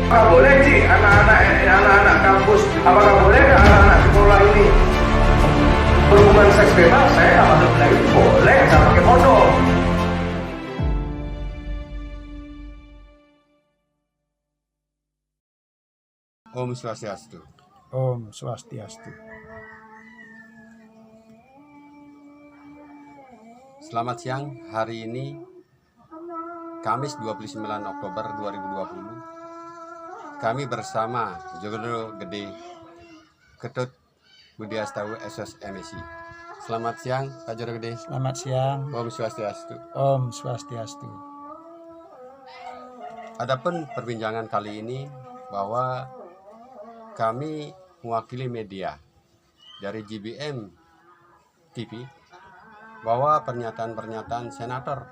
Apakah boleh sih anak-anak kampus, apakah boleh anak-anak sekolah ini berhubungan seks bebas? Saya masuk lagi boleh, saya pakai kondom. Om Swastiastu. Om Swastiastu. Selamat siang, hari ini Kamis 29 Oktober 2020. Kami bersama Joglo Gede Ketut Budi Astawa SSMSI. Selamat siang Pak Joglo Gede. Selamat siang. Om Swastiastu. Om Swastiastu. Adapun perbincangan kali ini bahwa kami mewakili media dari GBM TV bahwa pernyataan-pernyataan Senator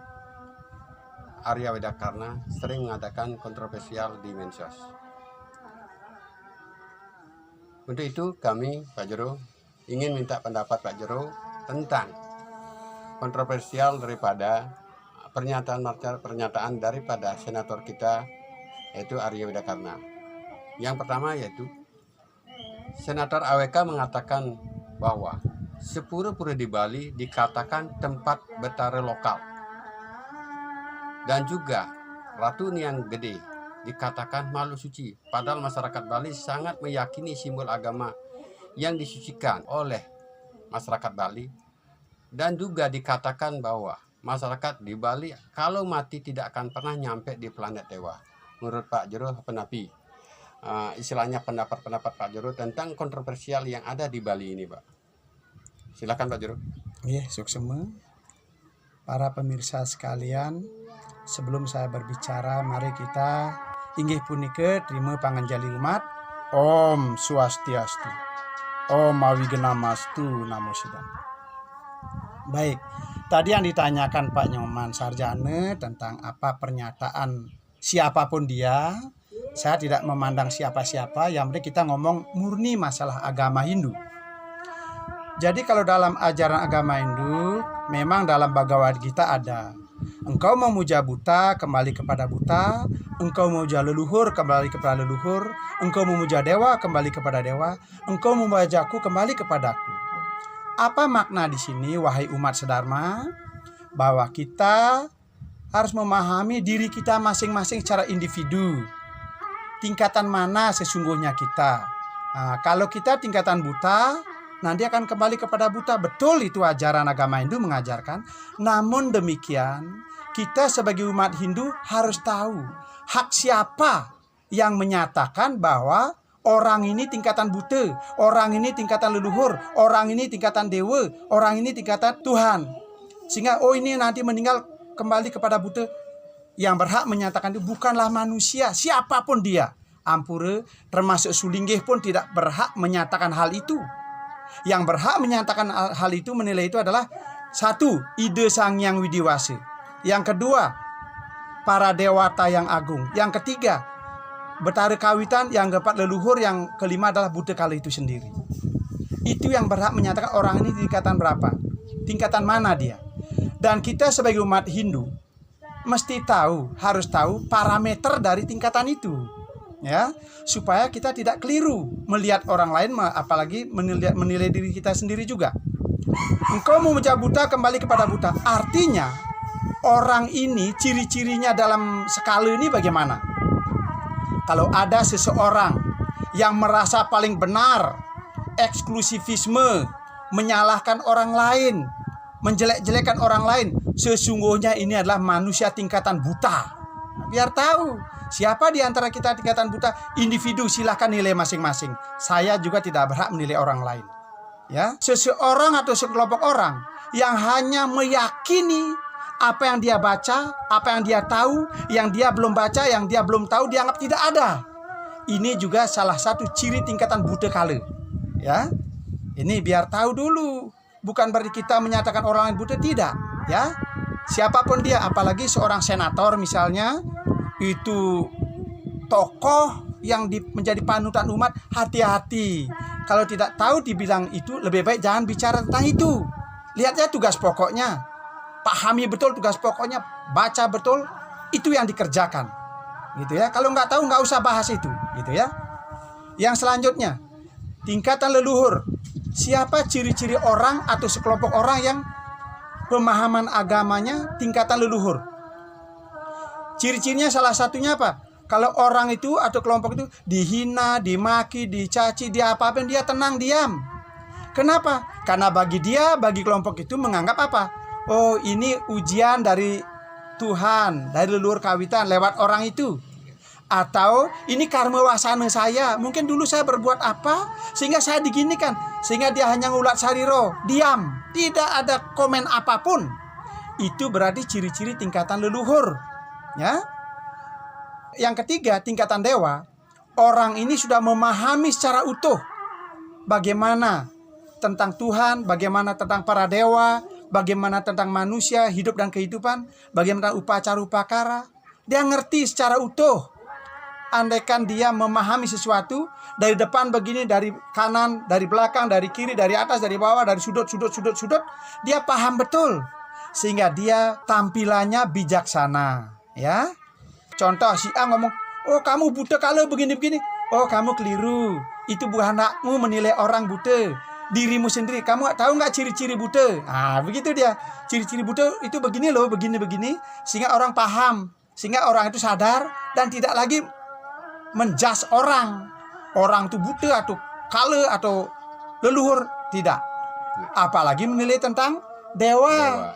Arya Widakarna sering mengatakan kontroversial di Mensos. Untuk itu kami, Pak Jero, ingin minta pendapat Pak Jero tentang kontroversial daripada pernyataan daripada Senator kita, yaitu Arya Widakarna. Yang pertama yaitu Senator AWK mengatakan bahwa Sepura-pura di Bali dikatakan tempat betara lokal. Dan juga Ratu Niang Gede dikatakan makhluk suci. Padahal masyarakat Bali sangat meyakini simbol agama yang disucikan oleh masyarakat Bali. Dan juga dikatakan bahwa masyarakat di Bali kalau mati tidak akan pernah nyampe di planet dewa. Menurut Pak Jero Penapi, istilahnya pendapat-pendapat Pak Jero tentang kontroversial yang ada di Bali ini, Pak. Silakan Pak Jero. Iya, suksema. Para pemirsa sekalian, sebelum saya berbicara, mari kita inggih punika terima panganjali umat. Om Swastiastu. Om Awigenamastu Namo Buddhaya. Baik, tadi yang ditanyakan Pak Nyoman Sarjana tentang apa pernyataan siapapun dia, saya tidak memandang siapa-siapa, yang penting kita ngomong murni masalah agama Hindu. Jadi kalau dalam ajaran agama Hindu, memang dalam Bhagavad Gita ada, engkau memuja buta, kembali kepada buta, engkau memuja leluhur, kembali kepada leluhur, engkau memuja dewa, kembali kepada dewa, engkau memujaku, kembali kepadaku. Apa makna di sini, wahai umat sedharma? Bahwa kita harus memahami diri kita masing-masing secara individu. Tingkatan mana sesungguhnya kita. Nah, kalau kita tingkatan buta, nanti akan kembali kepada buta. Betul, itu ajaran agama Hindu mengajarkan. Namun demikian, kita sebagai umat Hindu harus tahu hak siapa yang menyatakan bahwa orang ini tingkatan buta, orang ini tingkatan leluhur, orang ini tingkatan dewa, orang ini tingkatan Tuhan. Sehingga ini nanti meninggal kembali kepada buta. Yang berhak menyatakan itu bukanlah manusia, siapapun dia. Ampura, termasuk Sulinggih pun tidak berhak menyatakan hal itu. Yang berhak menyatakan hal itu, menilai itu adalah satu, ide Sang Hyang Widiwasa. Yang kedua, para dewata yang agung. Yang ketiga, betara kawitan. Yang keempat, leluhur. Yang kelima adalah Buddha kala itu sendiri. Itu yang berhak menyatakan orang ini tingkatan berapa, tingkatan mana dia. Dan kita sebagai umat Hindu mesti tahu, harus tahu parameter dari tingkatan itu, ya, supaya kita tidak keliru melihat orang lain, apalagi menilai diri kita sendiri juga. Engkau memuja buta, kembali kepada buta. Artinya orang ini ciri-cirinya dalam skala ini bagaimana? Kalau ada seseorang yang merasa paling benar, eksklusivisme, menyalahkan orang lain, menjelek-jelekan orang lain, sesungguhnya ini adalah manusia tingkatan buta. Biar tahu siapa di antara kita tingkatan buta. Individu silahkan nilai masing-masing. Saya juga tidak berhak menilai orang lain. Ya, seseorang atau sekelompok orang yang hanya meyakini apa yang dia baca, apa yang dia tahu, yang dia belum baca, yang dia belum tahu, dianggap tidak ada. Ini juga salah satu ciri tingkatan buta kala. Ya, ini biar tahu dulu. Bukan berarti kita menyatakan orang lain buta, tidak, ya. Siapapun dia, apalagi seorang senator misalnya, itu tokoh yang menjadi panutan umat, hati-hati. Kalau tidak tahu dibilang itu, lebih baik jangan bicara tentang itu. Lihatnya tugas pokoknya, pahami betul tugas pokoknya, baca betul, itu yang dikerjakan. gitu ya. Kalau nggak tahu nggak usah bahas itu, gitu ya. Yang selanjutnya, tingkatan leluhur. Siapa ciri-ciri orang atau sekelompok orang yang pemahaman agamanya tingkatan leluhur? Ciri-cirinya salah satunya apa? Kalau orang itu atau kelompok itu dihina, dimaki, dicaci, diapa-apain, dia tenang, diam. Kenapa? Karena bagi dia, bagi kelompok itu menganggap apa? Oh, ini ujian dari Tuhan, dari leluhur kawitan lewat orang itu. Atau ini karma wasana saya, mungkin dulu saya berbuat apa sehingga saya diginikan, sehingga dia hanya ngulat sariro, diam, tidak ada komen apapun. Itu berarti ciri-ciri tingkatan leluhur, ya. Yang ketiga, tingkatan dewa. Orang ini sudah memahami secara utuh bagaimana tentang Tuhan, bagaimana tentang para dewa, bagaimana tentang manusia, hidup dan kehidupan, bagaimana upacara upakara. Dia ngerti secara utuh. Andaikan dia memahami sesuatu dari depan begini, dari kanan, dari belakang, dari kiri, dari atas, dari bawah, dari sudut, dia paham betul, sehingga dia tampilannya bijaksana, ya. Contoh, si A ngomong, oh kamu buta kalau begini-begini. Oh kamu keliru, itu bukan hakmu menilai orang buta, dirimu sendiri. Kamu tahu nggak ciri-ciri buta? Ah, begitu dia. Ciri-ciri buta itu begini loh, begini-begini, sehingga orang paham, sehingga orang itu sadar dan tidak lagi menjas orang itu buta atau kale atau leluhur, tidak. Apalagi menilai tentang dewa,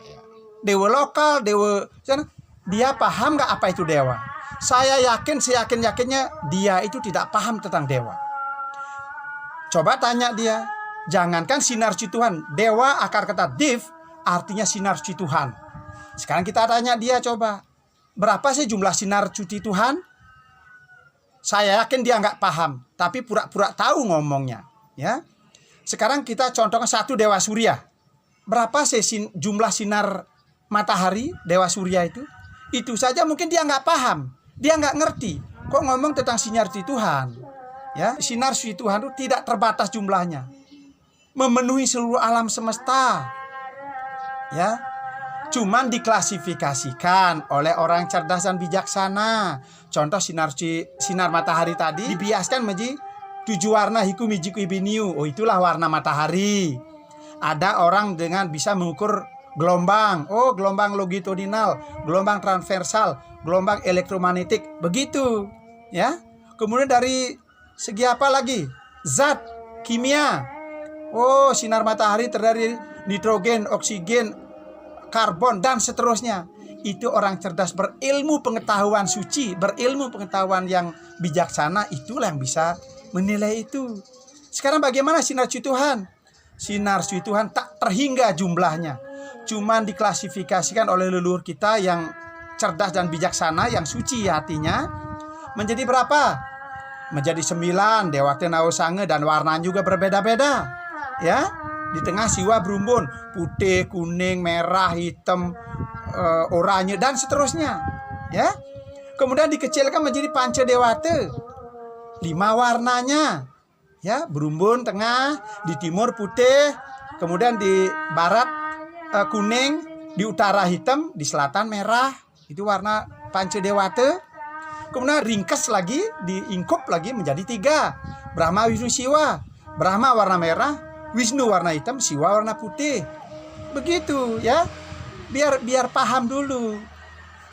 dewa lokal, dewa sana. Dia paham nggak apa itu dewa? Saya yakin, seyakin-yakinnya dia itu tidak paham tentang dewa. Coba tanya dia, jangankan sinar Tuhan, dewa akar kata div artinya sinar Tuhan. Sekarang kita tanya dia, coba berapa sih jumlah sinar Tuhan? Saya yakin dia nggak paham, tapi pura-pura tahu ngomongnya, ya. Sekarang kita contohkan satu dewa surya. Berapa sih jumlah sinar matahari dewa surya itu? Itu saja mungkin dia nggak paham, dia nggak ngerti. Kok ngomong tentang sinar Tuhan? Ya, sinar Tuhan itu tidak terbatas jumlahnya, memenuhi seluruh alam semesta. Ya, cuman diklasifikasikan oleh orang cerdas dan bijaksana. Contoh sinar matahari tadi dibiaskan menjadi 7 warna hiku mijiku ibiniu. Oh, itulah warna matahari. Ada orang dengan bisa mengukur gelombang. Oh, gelombang longitudinal, gelombang transversal, gelombang elektromagnetik. Begitu, ya. Kemudian dari segi apa lagi? Zat kimia. Oh, sinar matahari terdiri nitrogen, oksigen, karbon dan seterusnya. Itu orang cerdas berilmu pengetahuan suci, berilmu pengetahuan yang bijaksana, itulah yang bisa menilai itu. Sekarang bagaimana sinar Tuhan? Sinar Tuhan tak terhingga jumlahnya. Cuman diklasifikasikan oleh leluhur kita yang cerdas dan bijaksana, yang suci hatinya, menjadi berapa? Menjadi 9, dewa Tenaosange, dan warnanya juga berbeda-beda, ya. Di tengah siwa berumbun, putih, kuning, merah, hitam, oranye dan seterusnya, ya. Kemudian dikecilkan menjadi Panca Dewata, 5 warnanya, ya, berumbun tengah, di timur putih, kemudian di barat kuning, di utara hitam, di selatan merah. Itu warna Panca Dewata. Kemudian ringkas lagi, diingkup lagi menjadi 3, Brahma, Wisnu, Siwa. Brahma warna merah, Wisnu warna hitam, Siwa warna putih. Begitu, ya. Biar paham dulu.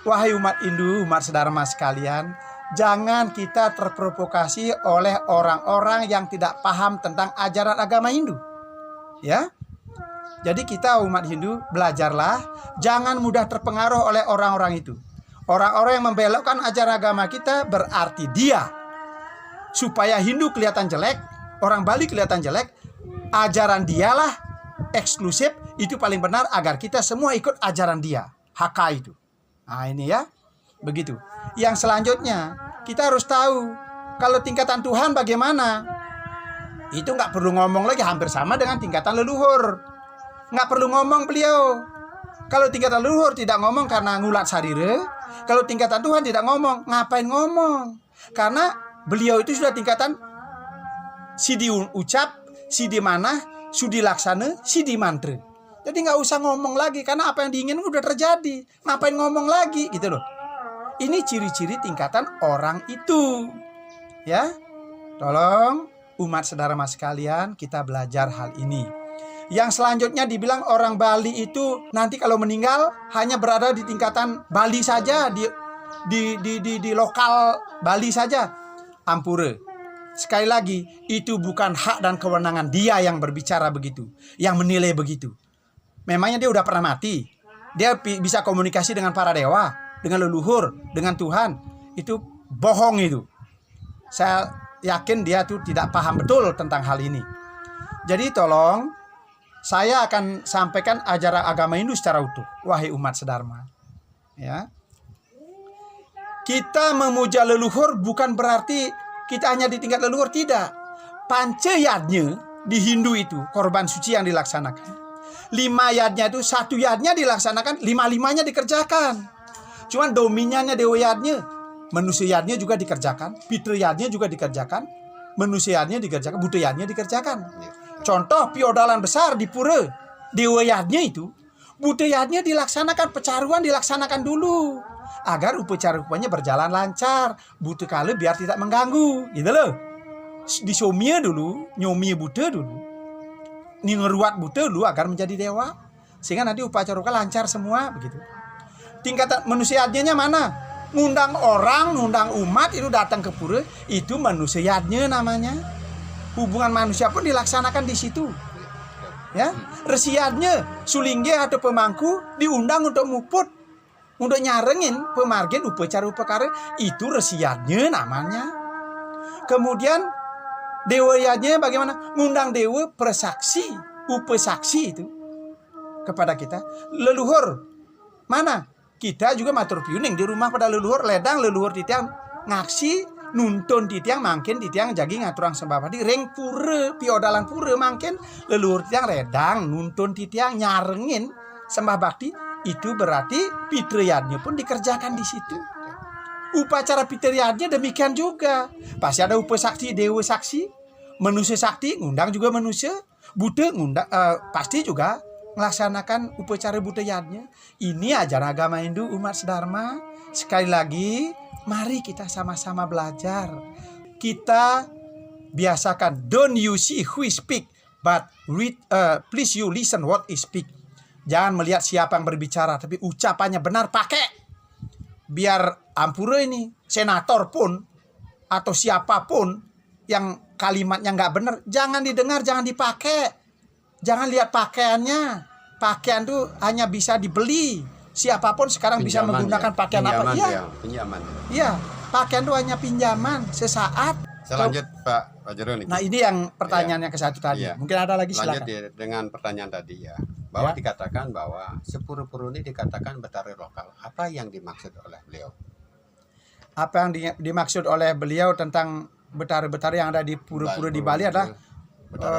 Wahai umat Hindu, umat sedharma sekalian, jangan kita terprovokasi oleh orang-orang yang tidak paham tentang ajaran agama Hindu. Ya. Jadi kita umat Hindu belajarlah, jangan mudah terpengaruh oleh orang-orang itu. Orang-orang yang membelokkan ajaran agama kita berarti dia supaya Hindu kelihatan jelek, orang Bali kelihatan jelek, ajaran dialah eksklusif, itu paling benar agar kita semua ikut ajaran dia, HK itu. Nah ini ya, begitu. Yang selanjutnya, kita harus tahu kalau tingkatan Tuhan bagaimana. Itu nggak perlu ngomong lagi, hampir sama dengan tingkatan leluhur. Nggak perlu ngomong beliau. Kalau tingkatan leluhur tidak ngomong karena ngulat sarire. Kalau tingkatan Tuhan tidak ngomong, ngapain ngomong? Karena beliau itu sudah tingkatan sidi ucap, sidi manah, sudi laksana, sidi mantra. Jadi nggak usah ngomong lagi, karena apa yang diinginkan udah terjadi. Ngapain ngomong lagi gitu loh. Ini ciri-ciri tingkatan orang itu. Ya. Tolong umat sedharma sekalian kita belajar hal ini. Yang selanjutnya dibilang orang Bali itu nanti kalau meninggal hanya berada di tingkatan Bali saja, di lokal Bali saja. Ampure. Sekali lagi, itu bukan hak dan kewenangan dia yang berbicara begitu, yang menilai begitu. Memangnya dia udah pernah mati. Dia bisa komunikasi dengan para dewa, dengan leluhur, dengan Tuhan. Itu bohong itu. Saya yakin dia tuh tidak paham betul tentang hal ini. Jadi tolong, saya akan sampaikan ajaran agama Hindu secara utuh. Wahai umat sedharma. Ya. Kita memuja leluhur bukan berarti kita hanya di tingkat leluhur, tidak. Pancayadnya di Hindu itu, korban suci yang dilaksanakan. 5 yadnya itu, 1 yadnya dilaksanakan, 5-5-nya dikerjakan. Cuman dominannya dewa yadnya, manusia yadnya juga dikerjakan, pitra yadnya juga dikerjakan, manusia yadnya dikerjakan, buddha yadnya dikerjakan. Contoh piodalan besar di pura, dewa yadnya itu, buddha yadnya dilaksanakan, pecaruan dilaksanakan dulu. Agar upacara-upanya berjalan lancar, butuh kali biar tidak mengganggu, gitu loh. Disomia dulu, nyomia buta dulu, ngeruat buta dulu agar menjadi dewa, sehingga nanti upacara lancar semua, begitu. Tingkatan manusianya mana? Ngundang orang, ngundang umat itu datang ke pura, itu manusianya namanya. Hubungan manusia pun dilaksanakan di situ. Ya, resiadnya sulingge atau pemangku diundang untuk muput, untuk nyarengin pemargin upacara itu resiadnya namanya. Kemudian dewayanya bagaimana? Ngundang dewa persaksi, upasaksi itu kepada kita. Leluhur mana? Kita juga matur piuning di rumah pada leluhur, ledang leluhur titiang ngaksi nuntun titiang mangkin titiang jagi ngaturang sembah padi ring pura piodalan pura mangkin leluhur titiang ledang nuntun titiang nyarengin sembah bakti. Itu berarti pitriyadnya pun dikerjakan di situ. Upacara pitriyadnya demikian juga. Pasti ada upasaksi, dewa saksi, manusia sakti, ngundang juga manusia, buddha ngundang, pasti juga melaksanakan upacara buddhayadnya. Ini ajaran agama Hindu umat sedharma. Sekali lagi, mari kita sama-sama belajar. Kita biasakan, don't you see who speak, but please you listen what is speak. Jangan melihat siapa yang berbicara, tapi ucapannya benar pakai. Biar ampura ini, senator pun, atau siapapun yang kalimatnya nggak benar, jangan didengar, jangan dipakai. Jangan lihat pakaiannya. Pakaian itu hanya bisa dibeli. Siapapun sekarang bisa menggunakan pakaian apa. Iya, pinjaman. Iya, pakaian itu hanya pinjaman sesaat. Saya lanjut Pak Jero. Nah ini yang pertanyaannya ke satu tadi. Mungkin ada lagi, silakan. Lanjut dengan pertanyaan tadi ya. Bahwa dikatakan bahwa sepuru-puru ini dikatakan betari lokal. Apa yang dimaksud oleh beliau? Apa yang dimaksud oleh beliau tentang betari-betari yang ada di pura-pura di Bali adalah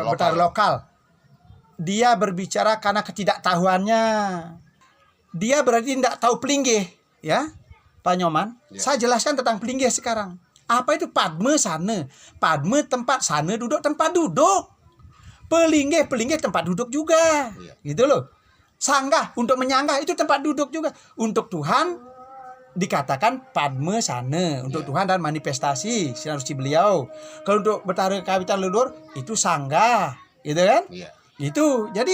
betari lokal. Dia berbicara karena ketidaktahuannya. Dia berarti tidak tahu pelinggih, ya, Pak Nyoman. Ya. Saya jelaskan tentang pelinggih sekarang. Apa itu padme sana? Padme tempat, sana duduk, tempat duduk. Pelinggih tempat duduk juga. Ya. Gitu loh. Sanggah untuk menyanggah itu tempat duduk juga. Untuk Tuhan dikatakan padme sana. Untuk Tuhan dan manifestasi sinar suci beliau. Kalau untuk betari kawitan leluhur itu sanggah. Gitu kan? Ya. Itu. Jadi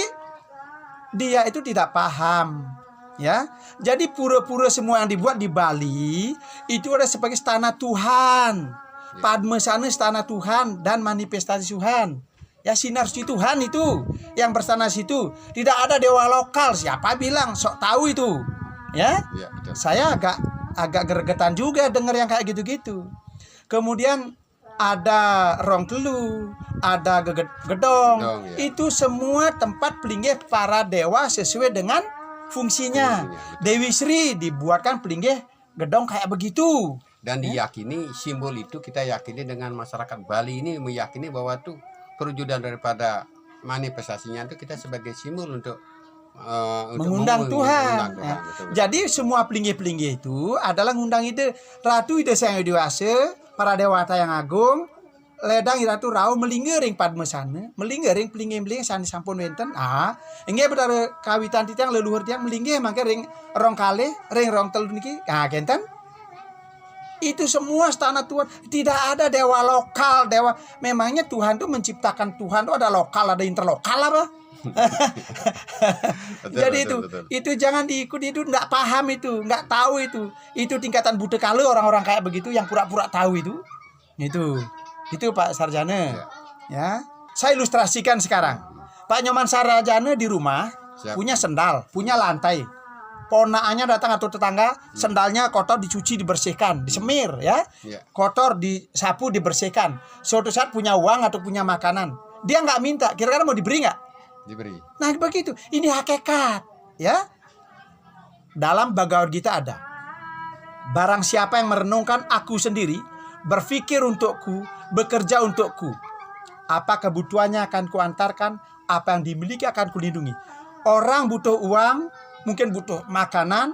dia itu tidak paham. Ya, jadi pura-pura semua yang dibuat di Bali itu ada sebagai istana Tuhan. Padme sana istana Tuhan dan manifestasi Tuhan. Ya, sinar suci Tuhan itu yang bersana situ. Tidak ada dewa lokal. Siapa bilang sok tahu itu? Ya, saya agak gregetan juga dengar yang kayak gitu-gitu. Kemudian ada rong telu, ada gedong. Ya. Itu semua tempat pelinggih para dewa sesuai dengan fungsinya. Dewi Sri dibuatkan pelinggih gedong kayak begitu. Dan diyakini simbol itu, kita yakini dengan masyarakat Bali ini meyakini bahwa tuh perwujudan daripada manifestasinya itu kita sebagai simbol untuk mengundang Tuhan. Ya. Jadi semua pelinggih-pelinggih itu adalah ngundang ide Ratu Ide Sang Dewasa, para dewata yang agung, ledang Ratu Rau melinggering padme sana, melinggering pelinggih-pelinggih sana sampun wenten. Inggih betara kawitan titiang leluhur tiang melinggih mangke ring rong kalih, ring rong telu niki. Kenten Itu semua istana Tuhan. Tidak ada dewa lokal, dewa. Memangnya Tuhan tuh menciptakan Tuhan tuh ada lokal, ada interlokal apa? Jadi itu jangan diikut, itu nggak paham, itu nggak tahu, itu tingkatan buta kali orang-orang kayak begitu yang pura-pura tahu itu Pak Sarjana ya. Saya ilustrasikan sekarang. Pak Nyoman Sarjana di rumah punya sendal, punya lantai. Ponaannya datang atau tetangga, sendalnya kotor dicuci, dibersihkan, disemir ya. Kotor disapu, dibersihkan. Suatu saat punya uang atau punya makanan, dia nggak minta, kira-kira mau diberi nggak? Diberi. Nah begitu, ini hakikat ya. Dalam Bhagavad Gita ada, barang siapa yang merenungkan aku sendiri, berpikir untukku, bekerja untukku, apa kebutuhannya akan kuantarkan, apa yang dimiliki akan kulindungi. Orang butuh uang, mungkin butuh makanan,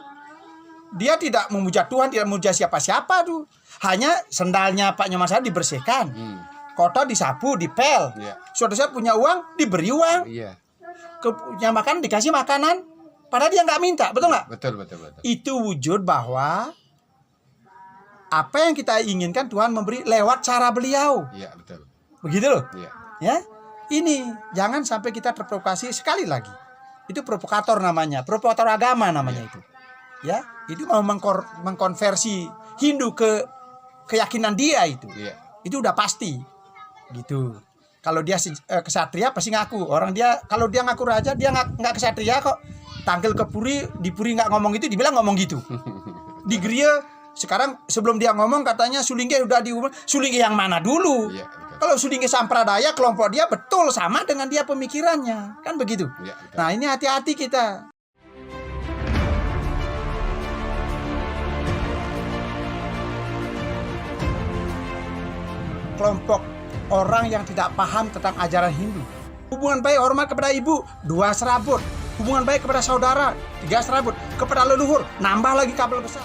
dia tidak memuja Tuhan, tidak memuja siapa-siapa tuh. Hanya sendalnya Pak Nyoman Sarjana dibersihkan, kotor disapu, dipel. Suatu saat punya uang, diberi uang. Punya makanan, dikasih makanan. Padahal dia nggak minta, betul nggak? Betul. Itu wujud bahwa apa yang kita inginkan Tuhan memberi lewat cara beliau. Iya, betul. Begitu loh. Ya, ini jangan sampai kita terprovokasi sekali lagi. Itu provokator namanya, provokator agama namanya itu. Ya, itu mau mengkonversi Hindu ke keyakinan dia itu. Itu udah pasti. Gitu. Kalau dia kesatria pasti ngaku. Orang dia kalau dia ngaku raja, dia nggak kesatria kok. Tampil ke Puri, di Puri nggak ngomong itu, dibilang ngomong gitu. Di Griya sekarang sebelum dia ngomong katanya Sulingge udah diumum. Sulingge yang mana dulu? Kalau Sulingge Sampradaya kelompok dia betul sama dengan dia pemikirannya, kan begitu. Nah ini hati-hati kita. Kelompok orang yang tidak paham tentang ajaran Hindu. Hubungan baik hormat kepada ibu 2 serabut. Hubungan baik kepada saudara 3 serabut. Kepada leluhur nambah lagi kabel besar.